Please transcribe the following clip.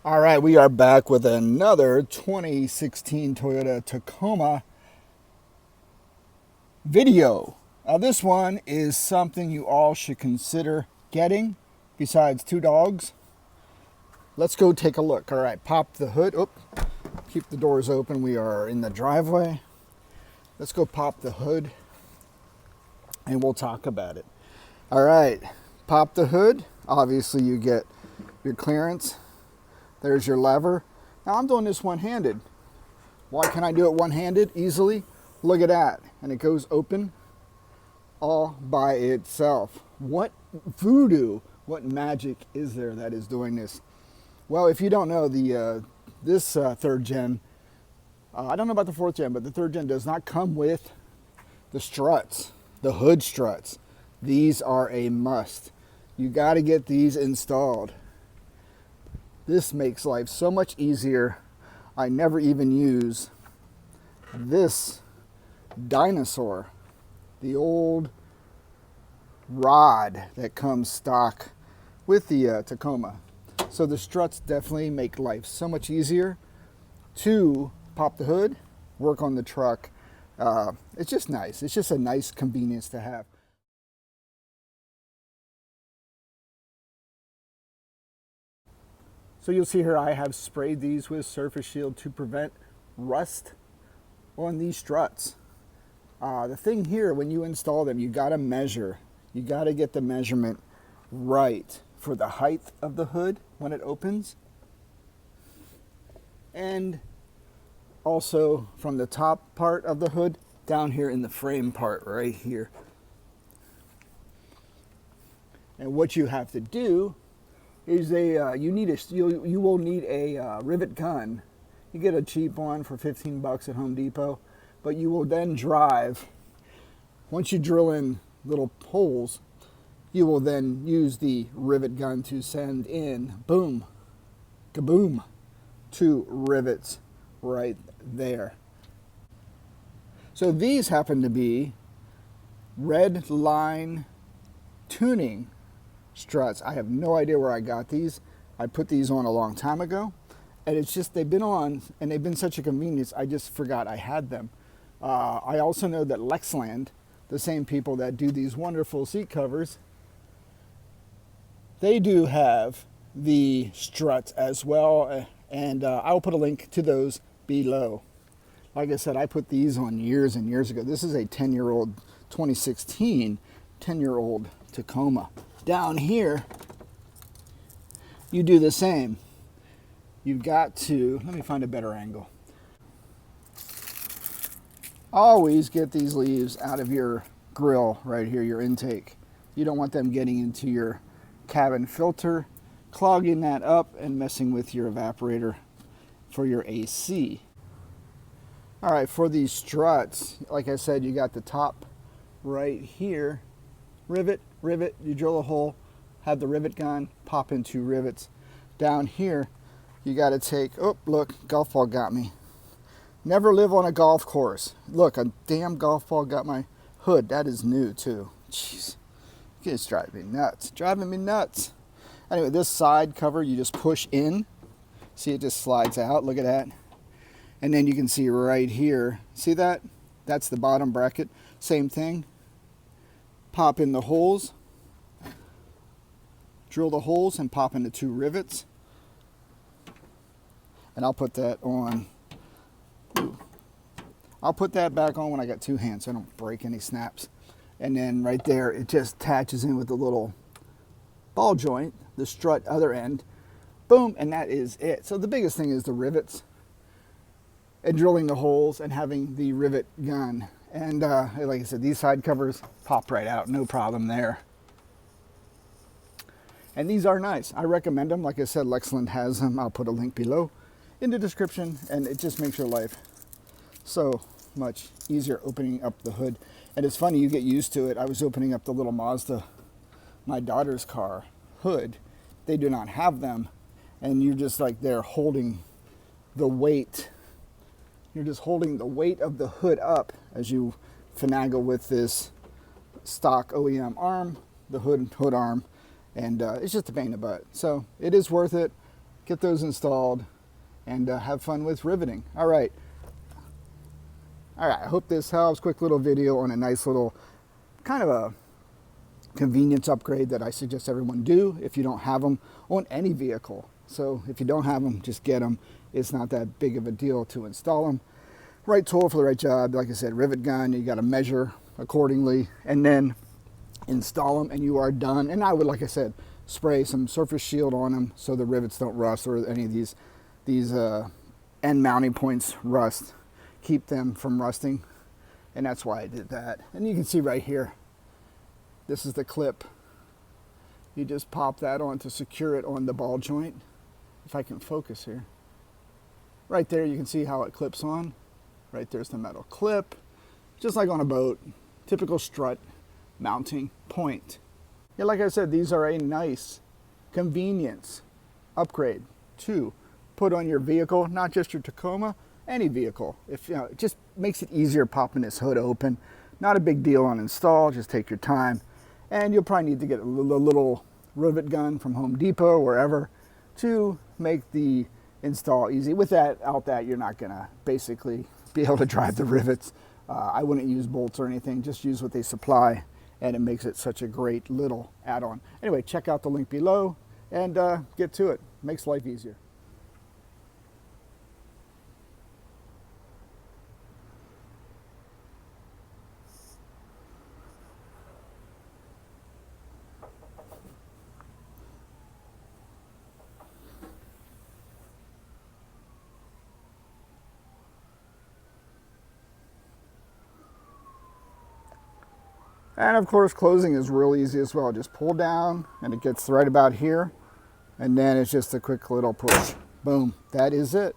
All right, we are back with another 2016 Toyota Tacoma video. Now this one is something you all should consider getting besides two dogs. Let's go take a look. All right, pop the hood. Oop, keep the doors open. We are in the driveway. Let's go pop the hood and we'll talk about it. All right, pop the hood. Obviously you get your clearance. There's your lever. Now I'm doing this one-handed. Why can I do it one-handed easily? Look at that. And it goes open all by itself. What voodoo, what magic is there that is doing this? Well, if you don't know, this third gen, I don't know about the fourth gen, but the third gen does not come with the struts, the hood struts. These are a must. You got to get these installed. This makes life so much easier. I never even use this dinosaur, the old rod that comes stock with the Tacoma. So the struts definitely make life so much easier to pop the hood, work on the truck. It's just nice. It's just a nice convenience to have. So you'll see here I have sprayed these with Surface Shield to prevent rust on these struts. The thing here, when you install them, you got to measure. You got to get the measurement right for the height of the hood when it opens. And also from the top part of the hood down here in the frame part right here. And what you have to do is you will need a rivet gun. You get a cheap one for 15 bucks at Home Depot, but you will then drive. Once you drill in little holes, you will then use the rivet gun to send in, boom, kaboom, 2 rivets right there. So these happen to be red line tuning struts. I have no idea where I got these. I put these on a long time ago, and it's just they've been on and they've been such a convenience. I just forgot I had them. I also know that Lexland, the same people that do these wonderful seat covers, they do have the struts as well, and I will put a link to those below. Like I said, I put these on years and years ago. This is a 10-year-old 2016 10-year-old Tacoma. Down here, you do the same. You've got to, let me find a better angle. Always get these leaves out of your grill right here, your intake. You don't want them getting into your cabin filter, clogging that up and messing with your evaporator for your AC. All right, for these struts, like I said, you got the top right here. Rivet, you drill a hole, have the rivet gun, pop in 2 rivets. Down here, you got to take, oh, look, golf ball got me. Never live on a golf course. Look, a damn golf ball got my hood. That is new, too. Jeez, it's driving me nuts. Anyway, this side cover, you just push in. See, it just slides out. Look at that. And then you can see right here, see that? That's the bottom bracket. Same thing. Pop in the holes, drill the holes and pop into 2 rivets. And I'll put that on. I'll put that back on when I got 2 hands so I don't break any snaps. And then right there, it just attaches in with the little ball joint, the strut other end. Boom, and that is it. So the biggest thing is the rivets and drilling the holes and having the rivet gun. And like I said, these side covers pop right out, no problem there. And these are nice. I recommend them. Like I said, Lexland has them. I'll put a link below in the description, and it just makes your life so much easier opening up the hood. And it's funny, you get used to it. I was opening up the little Mazda, my daughter's car, hood. They do not have them, and you're just like there holding the weight. You're just holding the weight of the hood up as you finagle with this stock OEM arm, the hood arm, and it's just a pain in the butt. So it is worth it. get those installed, and have fun with riveting. All right, I hope this helps. Quick little video on a nice little kind of a convenience upgrade that I suggest everyone do if you don't have them on any vehicle. So if you don't have them, just get them. It's not that big of a deal to install them. Right tool for the right job. Like I said, rivet gun, you got to measure accordingly and then install them and you are done. And I would, like I said, spray some surface shield on them so the rivets don't rust or any of these end mounting points rust. Keep them from rusting, and that's why I did that. And you can see right here, this is the clip. You just pop that on to secure it on the ball joint. If I can focus here. Right there, you can see how it clips on. Right there's the metal clip, just like on a boat. Typical strut mounting point. Yeah, like I said, these are a nice convenience upgrade to put on your vehicle, not just your Tacoma, any vehicle. If you know, it just makes it easier popping this hood open. Not a big deal on install, just take your time. And you'll probably need to get a little rivet gun from Home Depot or wherever to make the install easy. Without that, you're not gonna basically be able to drive the rivets. I wouldn't use bolts or anything, just use what they supply, and it makes it such a great little add-on. Anyway, check out the link below and get to it. Makes life easier. And of course, closing is real easy as well. Just pull down and it gets right about here. And then it's just a quick little push. Boom, that is it.